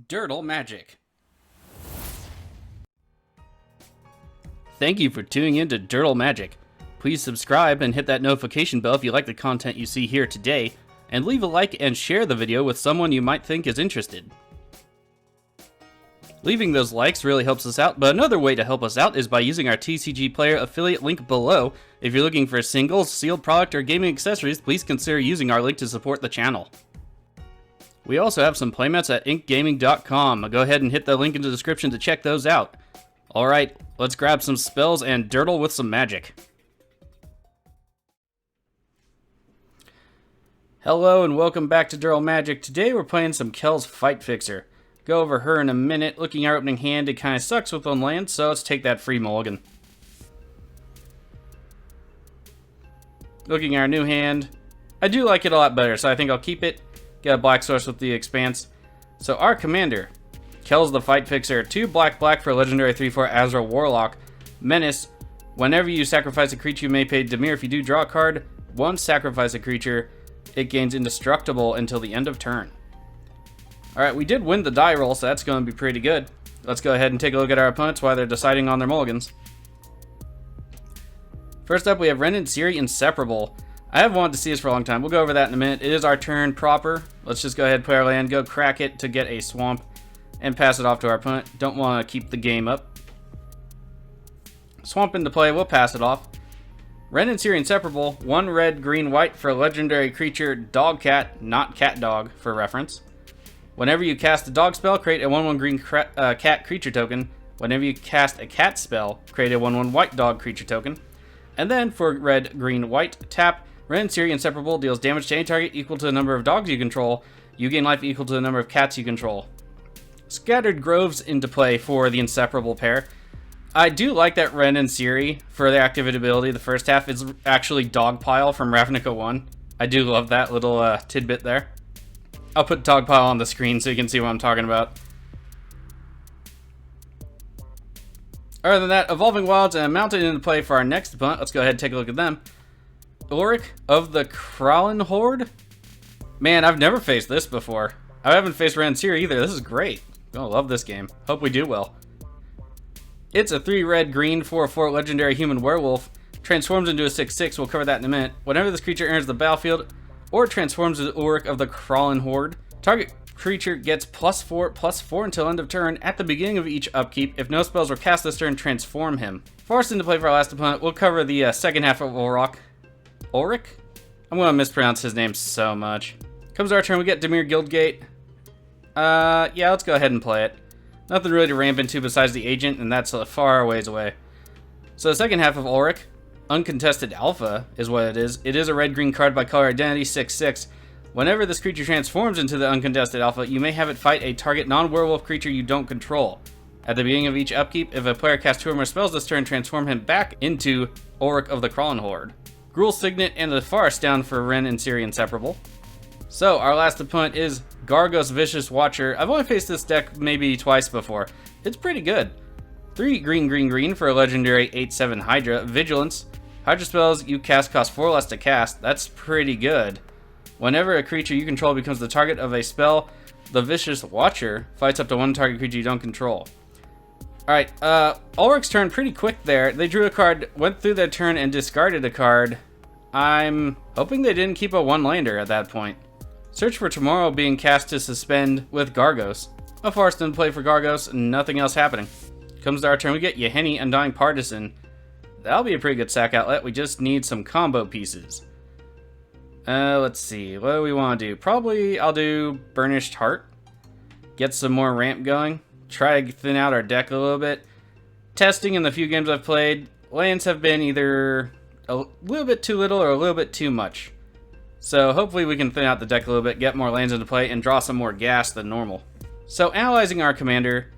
Durdle Magic. Thank you for tuning in to Durdle Magic. Please subscribe and hit that notification bell if you like the content you see here today, and leave a like and share the video with someone you might think is interested. Leaving those likes really helps us out, but another way to help us out is by using our TCG Player affiliate link below. If you're looking for singles, sealed product, or gaming accessories, please consider using our link to support the channel. We also have some playmats at inkgaming.com. Go ahead and hit the link in the description to check those out. Alright, let's grab some spells and Durdle with some magic. Hello and welcome back to Durdle Magic. Today we're playing some Kels Fight Fixer. Go over her in a minute. Looking at our opening hand, it kind of sucks with one land, so let's take that free mulligan. Looking at our new hand, I do like it a lot better, so I think I'll keep it. Get a black source with the expanse. So our commander, Kels the Fight Fixer, 2 black for a legendary 3/4 Azrael Warlock. Menace, whenever you sacrifice a creature you may pay Dimir. If you do draw a card, once sacrifice a creature, it gains indestructible until the end of turn. Alright, we did win the die roll, so that's going to be pretty good. Let's go ahead and take a look at our opponents while they're deciding on their mulligans. First up, we have Ren and Seri Inseparable. I have wanted to see this for a long time. We'll go over that in a minute. It is our turn proper. Let's just go ahead and play our land, go crack it to get a swamp, and pass it off to our opponent. Don't want to keep the game up. Swamp into play, we'll pass it off. Ren and Seri Inseparable, 1 red, green, white for a legendary creature, dog cat, not cat dog for reference. Whenever you cast a dog spell, create a 1/1 green cat creature token. Whenever you cast a cat spell, create a 1/1 white dog creature token. And then for red, green, white, tap. Ren and Seri Inseparable deals damage to any target equal to the number of dogs you control. You gain life equal to the number of cats you control. Scattered Groves into play for the Inseparable pair. I do like that Ren and Seri, for their activity ability, the first half is actually Dogpile from Ravnica 1. I do love that little tidbit there. I'll put Dogpile on the screen so you can see what I'm talking about. Other than that, Evolving Wilds and Mountain into play for our next opponent. Let's go ahead and take a look at them. Ulrich of the Krallen Horde? Man, I've never faced this before. I haven't faced Ren and Seri either. This is great. I love this game. Hope we do well. It's a 3 red green 4/4 legendary human werewolf. Transforms into a 6/6. We'll cover that in a minute. Whenever this creature enters the battlefield or transforms into Ulrich of the Krallen Horde, target creature gets +4/+4 until end of turn. At the beginning of each upkeep, if no spells were cast this turn, transform him. Forced into play for our last opponent, we'll cover the second half of Ulrich. I'm going to mispronounce his name so much. Comes our turn, we get Dimir Guildgate. Yeah, let's go ahead and play it. Nothing really to ramp into besides the agent, and that's a far ways away. So the second half of Ulrich, Uncontested Alpha is what it is. It is a red-green card by color identity, 6/6. Whenever this creature transforms into the Uncontested Alpha, you may have it fight a target non-werewolf creature you don't control. At the beginning of each upkeep, if a player casts 2 or more spells this turn, transform him back into Ulrich of the Krallen Horde. Gruul Signet and the Farce down for Ren and Seri Inseparable. So, our last opponent is Gargos Vicious Watcher. I've only faced this deck maybe twice before. It's pretty good. 3 green for a legendary 8/7 Hydra. Vigilance. Hydra spells you cast cost 4 less to cast. That's pretty good. Whenever a creature you control becomes the target of a spell, the Vicious Watcher fights up to 1 target creature you don't control. Alright, Ulrich's turn pretty quick there. They drew a card, went through their turn, and discarded a card. I'm hoping they didn't keep a 1-lander at that point. Search for Tomorrow being cast to suspend with Gargos. A forced in play for Gargos, nothing else happening. Comes to our turn, we get Yahenni Undying Partisan. That'll be a pretty good sack outlet. We just need some combo pieces. Let's see, what do we want to do? Probably I'll do Burnished Heart. Get some more ramp going. Try to thin out our deck a little bit. Testing in the few games I've played, lands have been either a little bit too little or a little bit too much. So hopefully we can thin out the deck a little bit, get more lands into play, and draw some more gas than normal. So analyzing our commander,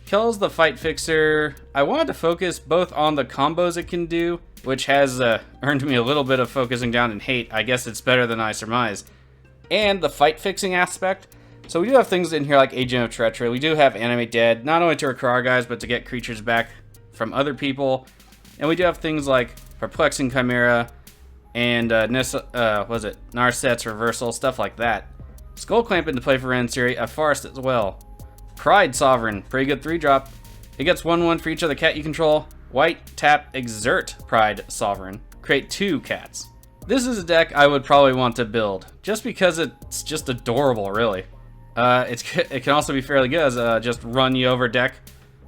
Kels the Fight Fixer, I wanted to focus both on the combos it can do, which has earned me a little bit of focusing down in hate. I guess it's better than I surmised. And the fight fixing aspect. So we do have things in here like Agent of Treachery. We do have Animate Dead, not only to recruit our guys, but to get creatures back from other people. And we do have things like Perplexing Chimera, and Narset's Reversal, stuff like that. Skull Clamp into play for Ren and Seri, a Forest as well. Pride Sovereign, pretty good 3-drop. It gets 1/1 for each other cat you control. White, tap, exert Pride Sovereign. Create 2 cats. This is a deck I would probably want to build, just because it's just adorable, really. It can also be fairly good as a just run you over deck.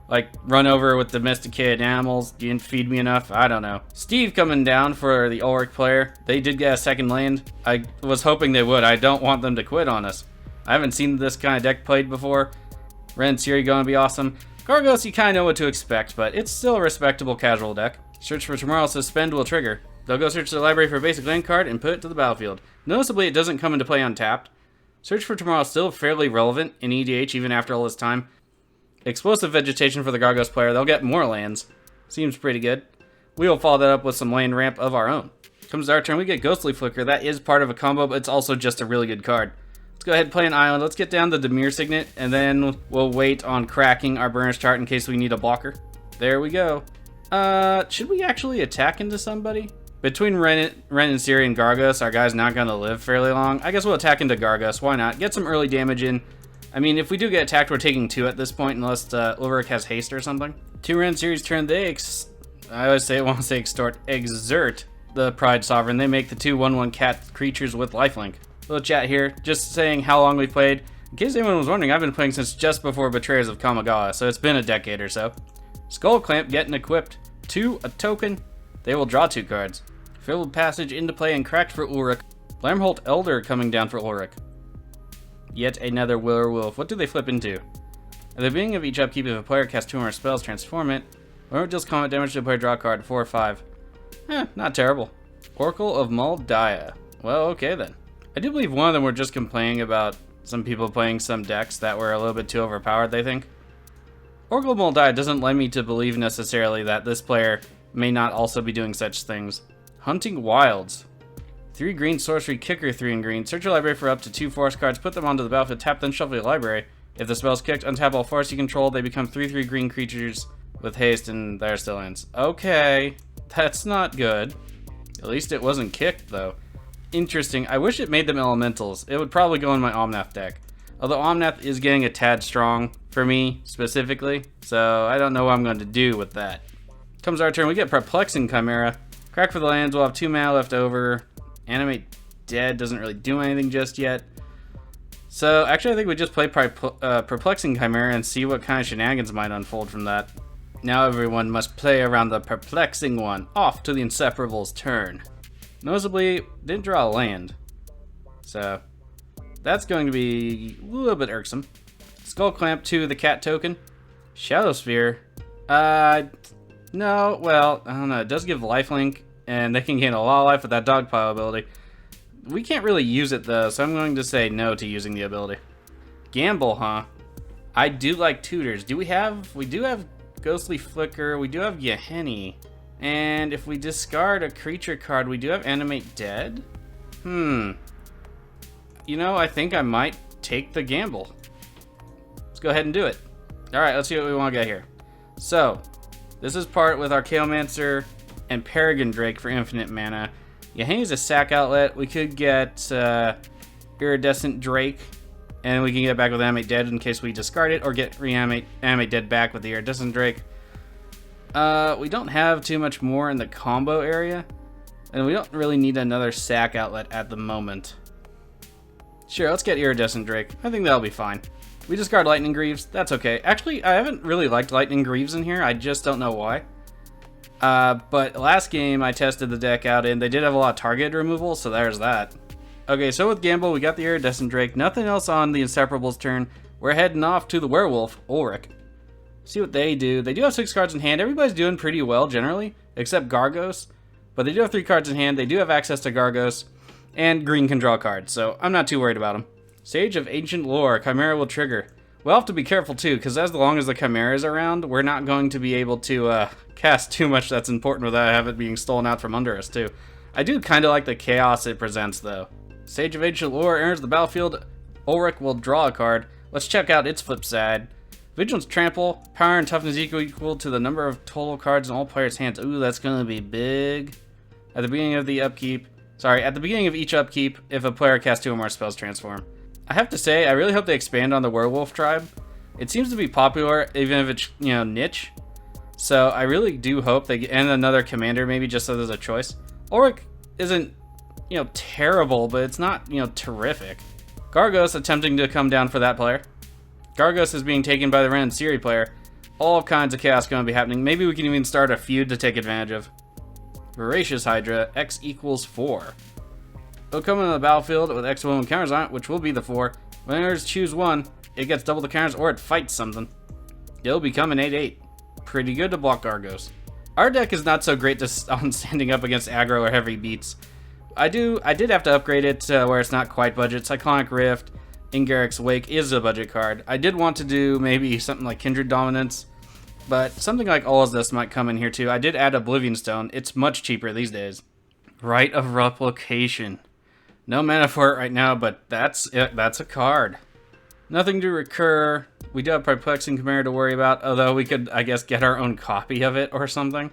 Like, run over with domesticated animals. You didn't feed me enough? I don't know. Steve coming down for the Ulrich player. They did get a second land. I was hoping they would. I don't want them to quit on us. I haven't seen this kind of deck played before. Ren and Seri gonna be awesome. Gargos, you kind of know what to expect, but it's still a respectable casual deck. Search for Tomorrow, Suspend will trigger. They'll go search the library for a basic land card and put it to the battlefield. Noticeably, it doesn't come into play untapped. Search for Tomorrow is still fairly relevant in EDH even after all this time. Explosive Vegetation for the Gargos player. They'll get more lands. Seems pretty good. We will follow that up with some land ramp of our own. Comes our turn, we get Ghostly Flicker. That is part of a combo, but it's also just a really good card. Let's go ahead and play an island. Let's get down the Dimir Signet, and then we'll wait on cracking our Burnish chart in case we need a blocker. There we go. Should we actually attack into somebody? Between Ren and Seri and Gargos, our guy's not going to live fairly long. I guess we'll attack into Gargos. Why not? Get some early damage in. I mean, if we do get attacked, we're taking 2 at this point, unless Ulrich has haste or something. 2 Ren Series turn, they I always say, I want to say exert the Pride Sovereign. They make the 2 1/1 cat creatures with lifelink. Little chat here, just saying how long we played. In case anyone was wondering, I've been playing since just before Betrayers of Kamigawa, so it's been a decade or so. Skull Clamp getting equipped. 2, a token. They will draw 2 cards. Fabled Passage into play and cracked for Ulrich. Blamholt Elder coming down for Ulrich. Yet another werewolf. What do they flip into? At the beginning of each upkeep, if a player casts 2 or more spells, transform it. Whenever it deals combat damage to a player, draw a card. 4 or 5. Not terrible. Oracle of Moldiah. Well, okay then. I do believe one of them were just complaining about some people playing some decks that were a little bit too overpowered, they think. Oracle of Moldiah doesn't lend me to believe necessarily that this player may not also be doing such things. Hunting Wilds. 3 green sorcery, kicker 3 in green. Search your library for up to 2 forest cards, put them onto the battlefield, tap then shuffle your library. If the spell's kicked, untap all forests you control. They become 3/3 green creatures with haste, and there still ends. Okay, that's not good. At least it wasn't kicked, though. Interesting. I wish it made them elementals. It would probably go in my Omnath deck. Although Omnath is getting a tad strong for me, specifically, so I don't know what I'm going to do with that. Comes our turn, we get Perplexing Chimera. Crack for the lands, we'll have 2 mana left over. Animate Dead doesn't really do anything just yet. So, actually I think we just play Perplexing Chimera and see what kind of shenanigans might unfold from that. Now everyone must play around the Perplexing one. Off to the Inseparables' turn. Noticeably, didn't draw a land. So, that's going to be a little bit irksome. Skull Clamp to the cat token. Shadow Sphere. No, well, I don't know. It does give lifelink, and they can gain a lot of life with that Dogpile ability. We can't really use it, though, so I'm going to say no to using the ability. Gamble, huh? I do like tutors. We do have Ghostly Flicker. We do have Yahenni. And if we discard a creature card, we do have Animate Dead? You know, I think I might take the gamble. Let's go ahead and do it. Alright, let's see what we want to get here. So, this is part with our Archaeomancer and Peregrine Drake for infinite mana. Yahenni's a sack outlet. We could get Iridescent Drake, and we can get it back with Animate Dead in case we discard it, or get Animate Dead back with the Iridescent Drake. We don't have too much more in the combo area, and we don't really need another sack outlet at the moment. Sure, let's get Iridescent Drake. I think that'll be fine. We discard Lightning Greaves. That's okay. Actually, I haven't really liked Lightning Greaves in here. I just don't know why. But last game I tested the deck out and they did have a lot of target removal, so there's that. Okay, so with Gamble, we got the Iridescent Drake. Nothing else on the Inseparables' turn. We're heading off to the Werewolf, Ulrich. See what they do. They do have 6 cards in hand. Everybody's doing pretty well, generally, except Gargos. But they do have 3 cards in hand. They do have access to Gargos. And green can draw cards, so I'm not too worried about them. Sage of Ancient Lore. Chimera will trigger. We'll have to be careful, too, because as long as the Chimera is around, we're not going to be able to cast too much that's important without have it being stolen out from under us, too. I do kind of like the chaos it presents, though. Sage of Ancient Lore enters the battlefield. Ulrich will draw a card. Let's check out its flip side. Vigilance Trample. Power and toughness equal to the number of total cards in all players' hands. Ooh, that's going to be big. At the beginning of each upkeep, if a player casts 2 or more spells, transform. I have to say, I really hope they expand on the Werewolf tribe. It seems to be popular, even if it's, you know, niche. So I really do hope they get, and another commander maybe, just so there's a choice. Ulrich isn't, you know, terrible, but it's not, you know, terrific. Gargos attempting to come down for that player. Gargos is being taken by the random Seri player. All kinds of chaos going to be happening. Maybe we can even start a feud to take advantage of. Voracious Hydra, X equals 4. It'll come into the battlefield with X will and counters on it, which will be the 4. Winners choose one. It gets double the counters or it fights something. It'll become an 8/8. Pretty good to block Gargos. Our deck is not so great on standing up against aggro or heavy beats. I did have to upgrade it to where it's not quite budget. Cyclonic Rift, Ingarrick's Wake is a budget card. I did want to do maybe something like Kindred Dominance, but something like all of this might come in here too. I did add Oblivion Stone. It's much cheaper these days. Rite of Replication. No mana for it right now, but that's it. That's a card. Nothing to recur. We do have Perplexing Chimera to worry about, although we could, I guess, get our own copy of it or something.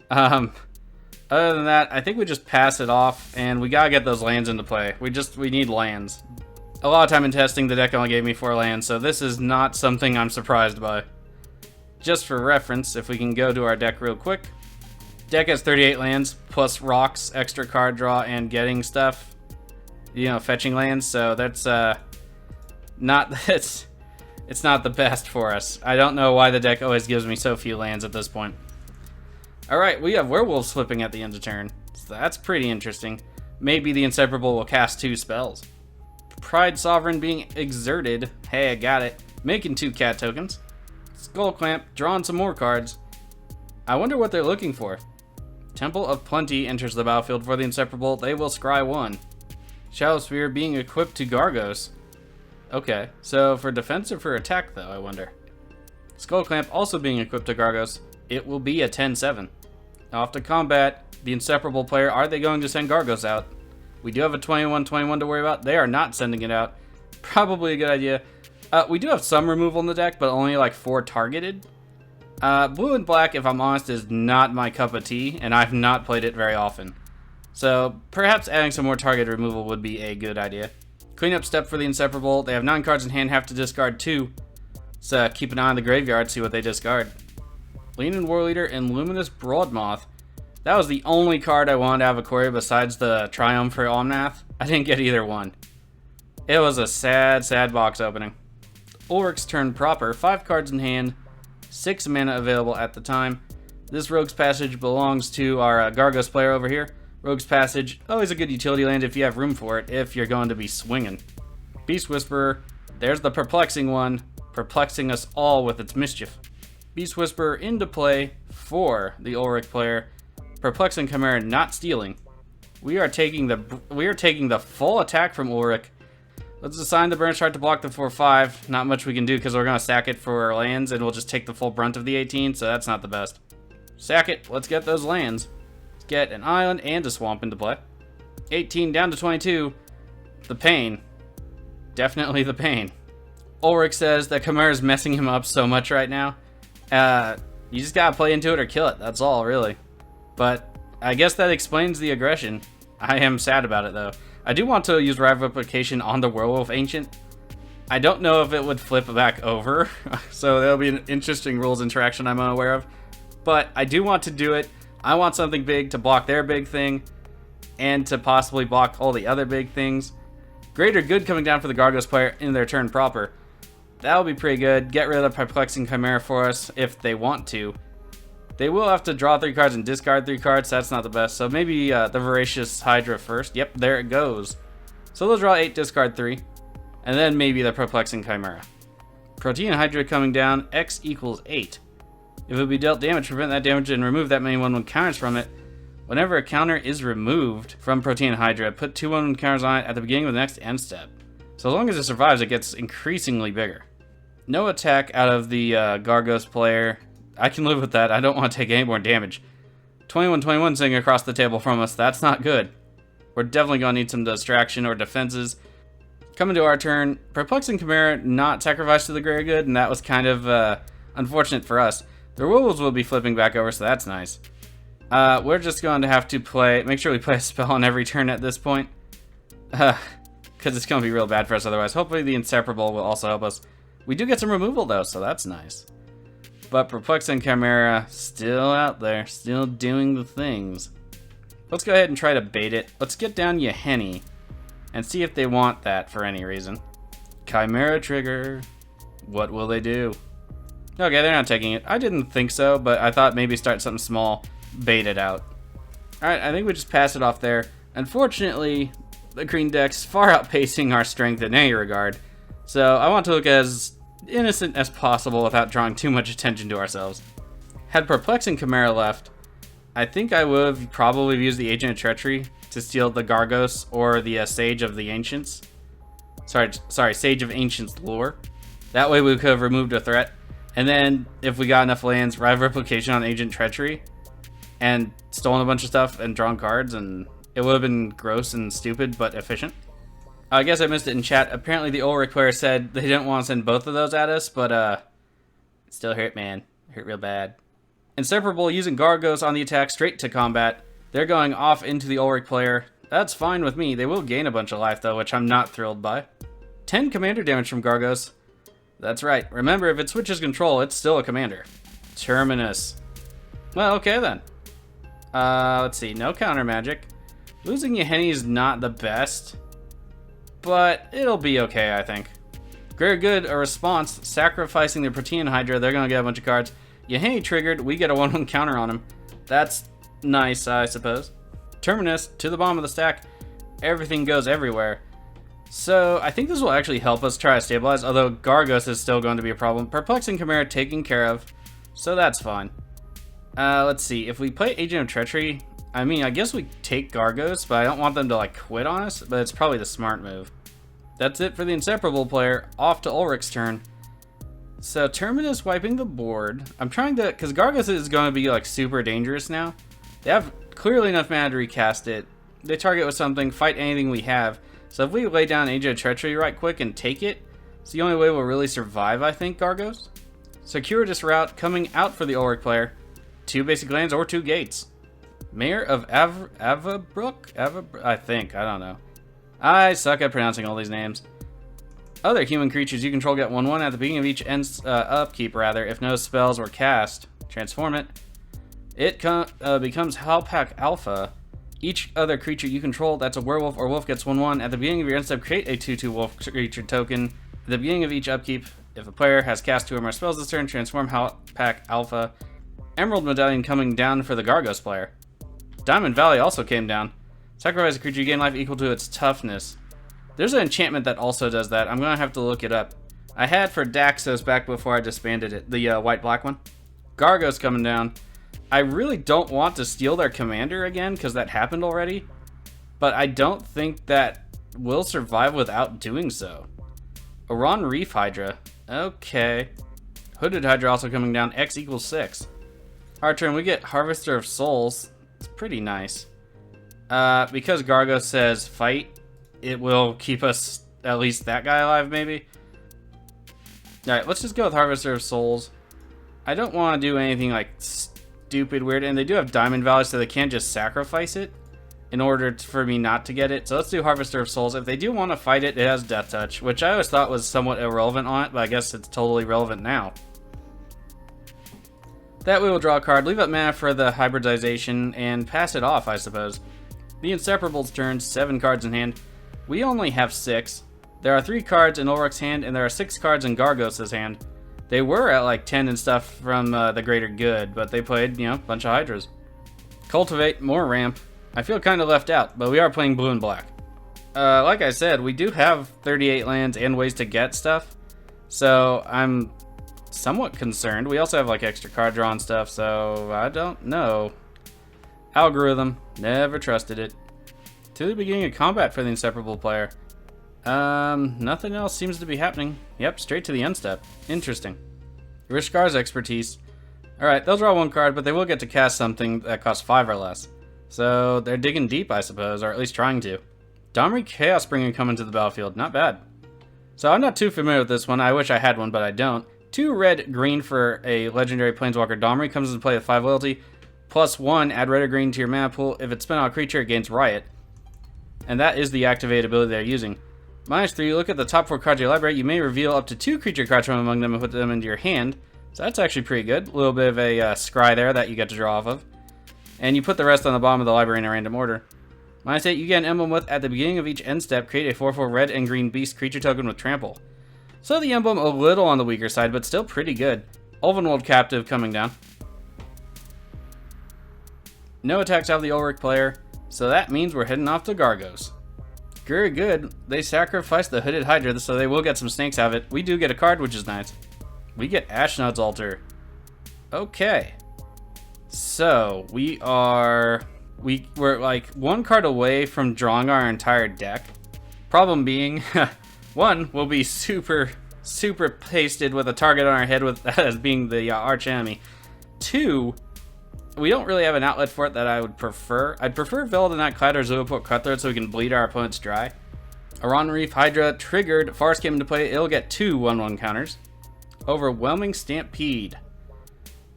Other than that, I think we just pass it off, and we gotta get those lands into play. We need lands. A lot of time in testing, the deck only gave me 4 lands, so this is not something I'm surprised by. Just for reference, if we can go to our deck real quick. Deck has 38 lands, plus rocks, extra card draw, and getting stuff. You know, fetching lands, so that's, it's not the best for us. I don't know why the deck always gives me so few lands at this point. Alright, we have Werewolves flipping at the end of turn, so that's pretty interesting. Maybe the Inseparable will cast 2 spells. Pride Sovereign being exerted. Hey, I got it. Making 2 cat tokens. Skull Clamp, drawing some more cards. I wonder what they're looking for. Temple of Plenty enters the battlefield for the Inseparable. They will scry 1. Shadow Sphere being equipped to Gargos. Okay, so for defense or for attack though, I wonder. Skull Clamp also being equipped to Gargos. It will be a 10/7. Off to combat. The Inseparable player, are they going to send Gargos out? We do have a 21/21 to worry about. They are not sending it out. Probably a good idea. We do have some removal in the deck, but only like 4 targeted. Blue and black, if I'm honest, is not my cup of tea, and I've not played it very often. So perhaps adding some more target removal would be a good idea. Cleanup step for the Inseparable. They have 9 cards in hand, have to discard 2. So keep an eye on the graveyard, see what they discard. Leanin' Warleader and Luminous Broadmoth. That was the only card I wanted out of Ikoria besides the Triumph for Omnath. I didn't get either one. It was a sad, sad box opening. Ulrich's turn proper. 5 cards in hand. 6 mana available at the time. This Rogue's Passage belongs to our Gargos player over here. Rogue's Passage, always a good utility land if you have room for it, if you're going to be swinging. Beast Whisperer, there's the perplexing one, perplexing us all with its mischief. Beast Whisperer into play for the Ulrich player. Perplexing Chimera not stealing. We are taking the full attack from Ulrich. Let's assign the Burn Shard to block the 4/5. Not much we can do because we're going to sack it for our lands and we'll just take the full brunt of the 18, so that's not the best. Sack it, let's get those lands. Let's get an island and a swamp into play. 18 down to 22. The pain. Definitely the pain. Ulrich says that Chimera's messing him up so much right now. You just gotta play into it or kill it, that's all really. But I guess that explains the aggression. I am sad about it though. I do want to use Rite of Replication on the Werewolf Ancient. I don't know if it would flip back over, so that'll be an interesting rules interaction I'm unaware of. But I do want to do it. I want something big to block their big thing, and to possibly block all the other big things. Greater Good coming down for the Gargos player in their turn proper. That'll be pretty good. Get rid of the Perplexing Chimera for us if they want to. They will have to draw 3 cards and discard 3 cards, so that's not the best. So maybe the Voracious Hydra first. Yep, there it goes. So they'll draw 8, discard 3. And then maybe the Perplexing Chimera. Protean Hydra coming down, X equals 8. If it would be dealt damage, prevent that damage and remove that many 1/1 counters from it. Whenever a counter is removed from Protean Hydra, put 2 1/1 counters on it at the beginning of the next end step. So as long as it survives, it gets increasingly bigger. No attack out of the Gargos player. I can live with that. I don't want to take any more damage. 21/21 sitting across the table from us. That's not good. We're definitely going to need some distraction or defenses. Coming to our turn, Perplexing Chimera not sacrificed to the Greater Good, and that was kind of unfortunate for us. The Werewolves will be flipping back over, so that's nice. We're just going to have to make sure we play a spell on every turn at this point. Because it's going to be real bad for us otherwise. Hopefully the Inseparable will also help us. We do get some removal though, so that's nice. But Perplexing Chimera still out there, still doing the things. Let's go ahead and try to bait it. Let's get down Yahenni and see if they want that for any reason. Chimera trigger. What will they do? Okay, they're not taking it. I didn't think so, but I thought maybe start something small, bait it out. Alright, I think we just pass it off there. Unfortunately, the green deck's far outpacing our strength in any regard. So I want to look as innocent as possible without drawing too much attention to ourselves. Had Perplexing Chimera left, I think I would have probably used the Agent of Treachery to steal the Gargos or the Sage of the Ancients. Sorry, Sage of Ancients lore. That way we could have removed a threat. And then, if we got enough lands, Rive Replication on Agent Treachery, and stolen a bunch of stuff and drawn cards, and it would have been gross and stupid, but efficient. I guess I missed it in chat. Apparently the Ulrich player said they didn't want to send both of those at us, but it still hurt, man. It hurt real bad. Inseparable using Gargos on the attack straight to combat. They're going off into the Ulrich player. That's fine with me. They will gain a bunch of life, though, which I'm not thrilled by. 10 commander damage from Gargos. That's right. Remember, if it switches control, it's still a commander. Terminus. Well, okay then. Let's see. No counter magic. Losing Yahenni is not the best, but it'll be okay, I think. Very good. A response. Sacrificing the Protean Hydra. They're going to get a bunch of cards. Yahenni triggered. We get a 1/1 counter on him. That's nice, I suppose. Terminus to the bottom of the stack. Everything goes everywhere. So, I think this will actually help us try to stabilize, although Gargos is still going to be a problem. Perplexing Chimera taken care of, so that's fine. Let's see, if we play Agent of Treachery, I mean, I guess we take Gargos, but I don't want them to, like, quit on us, but it's probably the smart move. That's it for the Inseparable player, off to Ulrich's turn. So, Terminus wiping the board. I'm trying to, because Gargos is going to be, like, super dangerous now. They have clearly enough mana to recast it. They target with something, fight anything we have. So if we lay down Agent of Treachery right quick and take it, it's the only way we'll really survive, I think, Gargos. Circuitous Route coming out for the Ulrich player. 2 basic lands or 2 gates. Mayor of Avabrook? I think, I don't know. I suck at pronouncing all these names. Other human creatures you control get 1/1 at the beginning of each upkeep, if no spells were cast. Transform it. It becomes Halpak Alpha. Each other creature you control that's a werewolf or wolf gets 1/1. At the beginning of your end step, create a 2/2 wolf creature token. At the beginning of each upkeep, if a player has cast 2 or more spells this turn, transform Halpak Alpha. Emerald Medallion coming down for the Gargos player. Diamond Valley also came down. Sacrifice a creature, you gain life equal to its toughness. There's an enchantment that also does that. I'm going to have to look it up. I had for Daxos back before I disbanded it, the white-black one. Gargos coming down. I really don't want to steal their commander again, because that happened already. But I don't think that will survive without doing so. Iran Reef Hydra. Okay. Hooded Hydra also coming down. X equals 6. Our turn, we get Harvester of Souls. It's pretty nice. Because Gargos says fight, it will keep us, at least that guy alive, maybe. Alright, let's just go with Harvester of Souls. I don't want to do anything like stupid weird, and they do have Diamond Valley, so they can't just sacrifice it in order for me not to get it. So let's do Harvester of Souls. If they do want to fight it, it has Death Touch, which I always thought was somewhat irrelevant on it, but I guess it's totally relevant now. That way we'll draw a card, leave up mana for the hybridization, and pass it off, I suppose. The Inseparable's turn, 7 cards in hand. We only have 6. There are 3 cards in Ulrich's hand, and there are 6 cards in Gargos' hand. They were at like 10 and stuff from the Greater Good, but they played, you know, a bunch of Hydras. Cultivate, more ramp. I feel kind of left out, but we are playing blue and black. Like I said, we do have 38 lands and ways to get stuff, so I'm somewhat concerned. We also have like extra card draw and stuff, so I don't know. Algorithm, never trusted it. To the beginning of combat for the Inseparable player. Nothing else seems to be happening. Yep, straight to the end step. Interesting. Rishkar's expertise. Alright, they'll draw 1 card, but they will get to cast something that costs 5 or less. So they're digging deep, I suppose, or at least trying to. Domri Chaos Bringer coming to the battlefield. Not bad. So I'm not too familiar with this one. I wish I had one, but I don't. 2 red, green for a legendary Planeswalker. Domri comes into play with 5 loyalty. +1, add red or green to your mana pool. If it's spent on a creature, it gains Riot. And that is the activate ability they're using. -3, look at the top 4 cards of your library. You may reveal up to 2 creature cards from among them and put them into your hand. So that's actually pretty good. A little bit of a scry there that you get to draw off of. And you put the rest on the bottom of the library in a random order. -8, you get an emblem with, at the beginning of each end step, create a 4/4 red and green beast creature token with trample. So the emblem a little on the weaker side, but still pretty good. Ulvenwald Captive coming down. No attacks out of the Ulrich player, so that means we're heading off to Gargos. Very good. They sacrificed the Hooded Hydra, so they will get some snakes out of it. We do get a card, which is nice. We get Ashnod's Altar. Okay. So, we're like 1 card away from drawing our entire deck. Problem being, 1, we'll be super pasted with a target on our head with that as being the arch enemy. 2, we don't really have an outlet for it that I would prefer. I'd prefer Veladonite Cloud or Zooport Cutthroat so we can bleed our opponents dry. Aron Reef Hydra triggered. Forest came into play. It'll get 2 1/1 counters. Overwhelming Stampede.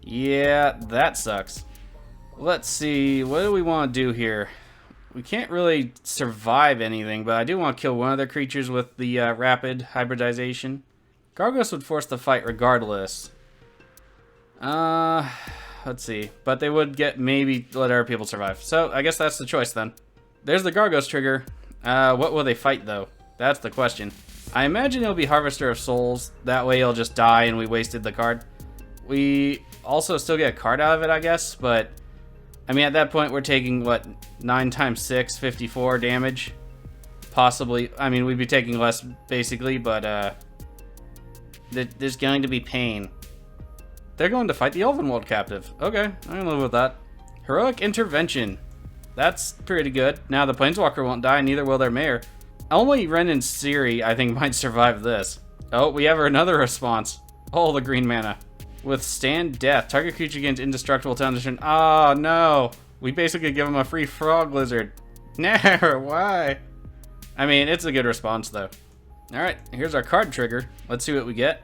Yeah, that sucks. Let's see. What do we want to do here? We can't really survive anything, but I do want to kill one of their creatures with the rapid hybridization. Gargos would force the fight regardless. Let's see. But they would maybe let other people survive. So I guess that's the choice then. There's the Gargos trigger. What will they fight though? That's the question. I imagine it'll be Harvester of Souls. That way it'll just die and we wasted the card. We also still get a card out of it, I guess. But, I mean, at that point we're taking, what, 9 times 6, 54 damage? Possibly. I mean, we'd be taking less, basically, but there's going to be pain. They're going to fight the Ulvenwald Captive. Okay, I can live with that. Heroic Intervention. That's pretty good. Now the Planeswalker won't die, neither will their Mayor. Only Ren and Seri, I think, might survive this. Oh, we have another response. Oh, the green mana. Withstand Death. Target creature gains indestructible to turn. Oh, no. We basically give them a free Frog Lizard. No, why? I mean, it's a good response, though. Alright, here's our card trigger. Let's see what we get.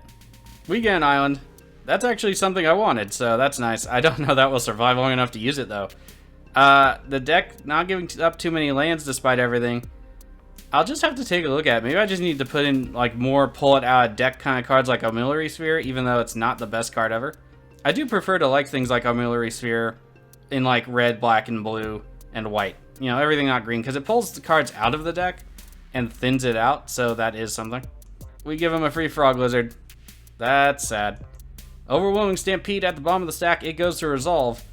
We get an island. That's actually something I wanted, so that's nice. I don't know that will survive long enough to use it, though. The deck not giving up too many lands despite everything. I'll just have to take a look at it. Maybe I just need to put in like more pull it out of deck kind of cards like Armillary Sphere, even though it's not the best card ever. I do prefer to like things like Armillary Sphere in like red, black, and blue, and white. You know, everything not green, because it pulls the cards out of the deck and thins it out, so that is something. We give him a free Frog Lizard. That's sad. Overwhelming Stampede at the bottom of the stack. It goes to resolve.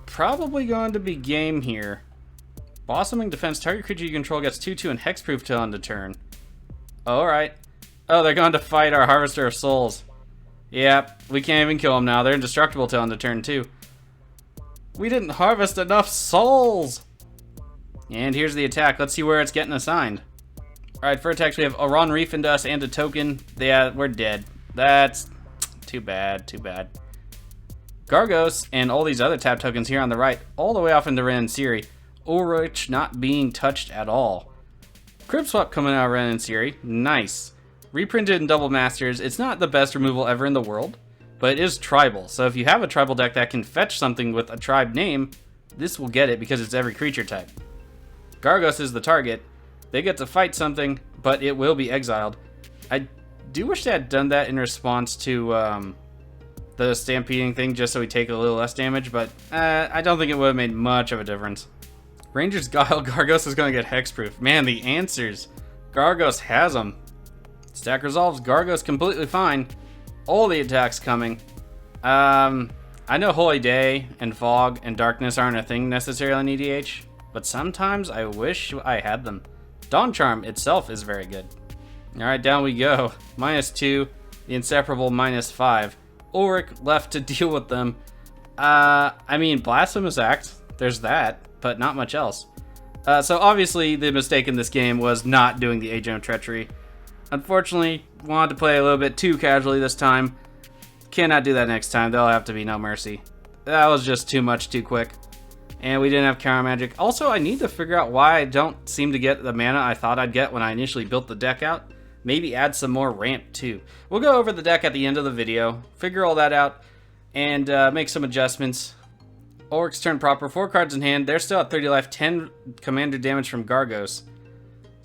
Probably going to be game here. Blossoming Defense. Target creature you control gets 2/2 and hexproof till end of turn. Alright. Oh, they're going to fight our Harvester of Souls. Yep, we can't even kill them now. They're indestructible till end of turn, too. We didn't harvest enough souls! And here's the attack. Let's see where it's getting assigned. Alright, for attacks we have Aron Reef into us and a token. Yeah, we're dead. That's too bad, too bad. Gargos and all these other tap tokens here on the right, all the way off into Ren and Seri. Ulrich not being touched at all. Crypt Swap coming out of Ren and Seri. Nice. Reprinted in Double Masters. It's not the best removal ever in the world, but it is tribal. So if you have a tribal deck that can fetch something with a tribe name, this will get it because it's every creature type. Gargos is the target. They get to fight something, but it will be exiled. I do wish they had done that in response to the stampeding thing, just so we take a little less damage, but I don't think it would have made much of a difference. Ranger's Guile. Gargos is going to get hexproof. Man, the answers. Gargos has them. Stack resolves. Gargos completely fine. All the attacks coming. I know Holy Day and Fog and Darkness aren't a thing necessarily in EDH, but sometimes I wish I had them. Dawn Charm itself is very good. Alright, down we go. -2. The Inseparable -5. Ulrich left to deal with them. I mean, Blasphemous Act. There's that, but not much else. So obviously the mistake in this game was not doing the Agent of Treachery. Unfortunately, wanted to play a little bit too casually this time. Cannot do that next time. There'll have to be no mercy. That was just too much too quick. And we didn't have counter magic. Also, I need to figure out why I don't seem to get the mana I thought I'd get when I initially built the deck out. Maybe add some more ramp too. We'll go over the deck at the end of the video, figure all that out, and make some adjustments. Ulrich's turn proper. 4 cards in hand. They're still at 30 life. 10 commander damage from Gargos.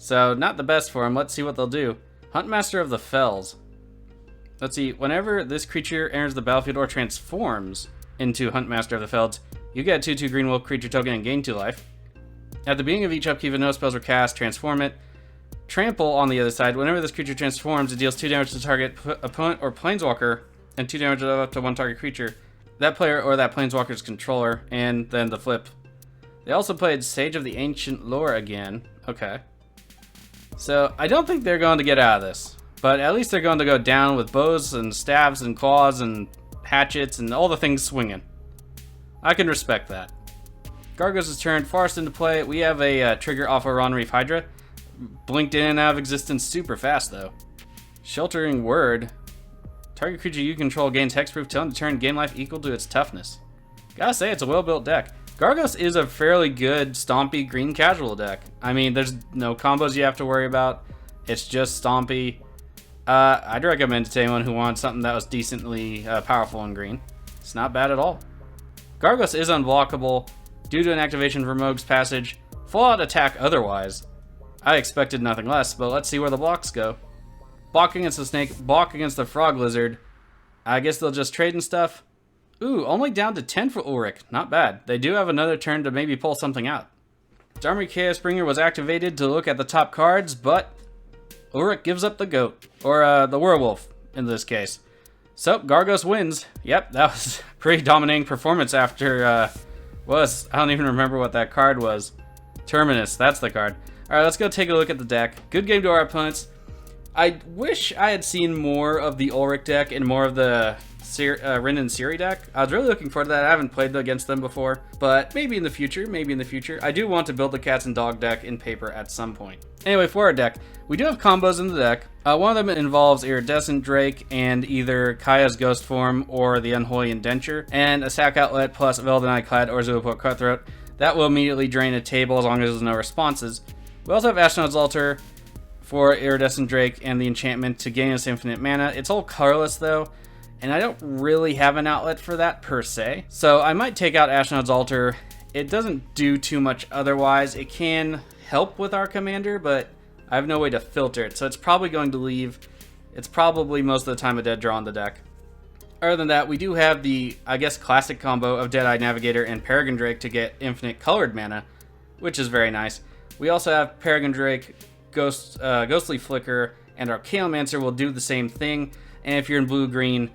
So, not the best for him. Let's see what they'll do. Huntmaster of the Fells. Let's see. Whenever this creature enters the battlefield or transforms into Huntmaster of the Fells, you get a 2/2 green wolf creature token and gain 2 life. At the beginning of each upkeep, if no spells are cast, transform it. Trample on the other side. Whenever this creature transforms, it deals 2 damage to target opponent or planeswalker and 2 damage up to 1 target creature, that player or that planeswalker's controller, and then the flip. They also played Sage of the Ancient Lore again. Okay. So, I don't think they're going to get out of this, but at least they're going to go down with bows and staves and claws and hatchets and all the things swinging. I can respect that. Gargos' turn, forced into play. We have a trigger off of Ron Reef Hydra. Blinked in and out of existence super fast, though. Sheltering Word. Target creature you control gains hexproof till end of turn, gain life equal to its toughness. Gotta say, it's a well-built deck. Gargos is a fairly good, stompy, green casual deck. I mean, there's no combos you have to worry about. It's just stompy. I'd recommend it to anyone who wants something that was decently powerful in green. It's not bad at all. Gargos is unblockable due to an activation from Rogue's Passage. Full-out attack otherwise. I expected nothing less, but let's see where the blocks go. Block against the snake, block against the frog lizard. I guess they'll just trade and stuff. Ooh, only down to 10 for Ulrich. Not bad. They do have another turn to maybe pull something out. Darmy Chaos Bringer was activated to look at the top cards, but Ulrich gives up the goat. Or the werewolf, in this case. So, Gargos wins. Yep, that was a pretty dominating performance after, I don't even remember what that card was. Terminus, that's the card. Alright, let's go take a look at the deck. Good game to our opponents. I wish I had seen more of the Ulrich deck and more of the Rin and Seri deck. I was really looking forward to that. I haven't played against them before, but maybe in the future, I do want to build the Cats and Dog deck in paper at some point. Anyway, for our deck, we do have combos in the deck. One of them involves Iridescent Drake and either Kaya's Ghost Form or the Unholy Indenture, and a sack outlet plus Veldonite Clad or Zulaport Cutthroat. That will immediately drain a table as long as there's no responses. We also have Ashnod's Altar for Iridescent Drake and the enchantment to gain us infinite mana. It's all colorless though, and I don't really have an outlet for that per se. So I might take out Ashnod's Altar. It doesn't do too much otherwise. It can help with our commander, but I have no way to filter it, so it's probably going to leave. It's probably most of the time a dead draw on the deck. Other than that, we do have the, I guess, classic combo of Deadeye Navigator and Peregrine Drake to get infinite colored mana, which is very nice. We also have Peregrine Drake, Ghostly Flicker, and our Kalemancer will do the same thing. And if you're in blue-green,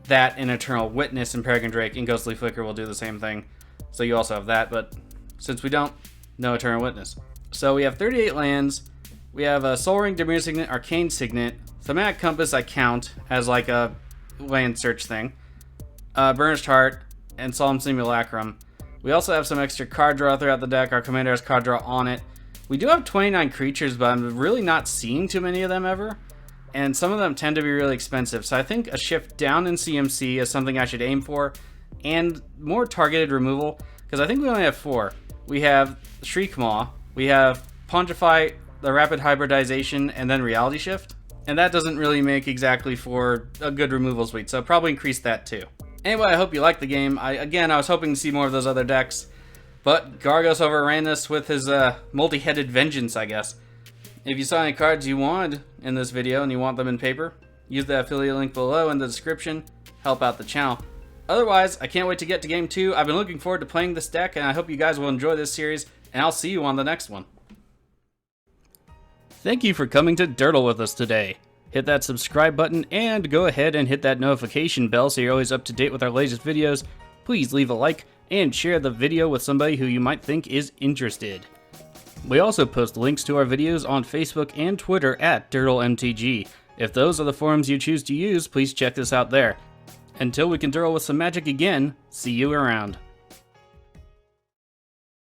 that and Eternal Witness and Peregrine Drake and Ghostly Flicker will do the same thing. So you also have that, but since we don't, no Eternal Witness. So we have 38 lands. We have a Soul Ring, Dimir Signet, Arcane Signet, Thematic Compass I count as like a land search thing, Burnished Heart, and Solemn Simulacrum. We also have some extra card draw throughout the deck. Our commander has card draw on it. We do have 29 creatures, but I'm really not seeing too many of them ever. And some of them tend to be really expensive. So I think a shift down in CMC is something I should aim for. And more targeted removal, because I think we only have 4. We have Shriekmaw, we have Pontify, the Rapid Hybridization, and then Reality Shift. And that doesn't really make exactly for a good removal suite, so probably increase that too. Anyway, I hope you liked the game. I was hoping to see more of those other decks. But Gargos overran us with his multi-headed vengeance, I guess. If you saw any cards you wanted in this video and you want them in paper, use the affiliate link below in the description. Help out the channel. Otherwise, I can't wait to get to Game 2. I've been looking forward to playing this deck, and I hope you guys will enjoy this series, and I'll see you on the next one. Thank you for coming to Durdle with us today. Hit that subscribe button and go ahead and hit that notification bell so you're always up to date with our latest videos. Please leave a like and share the video with somebody who you might think is interested. We also post links to our videos on Facebook and Twitter at DurdleMTG. If those are the forums you choose to use, please check this out there. Until we can Durdle with some magic again, see you around.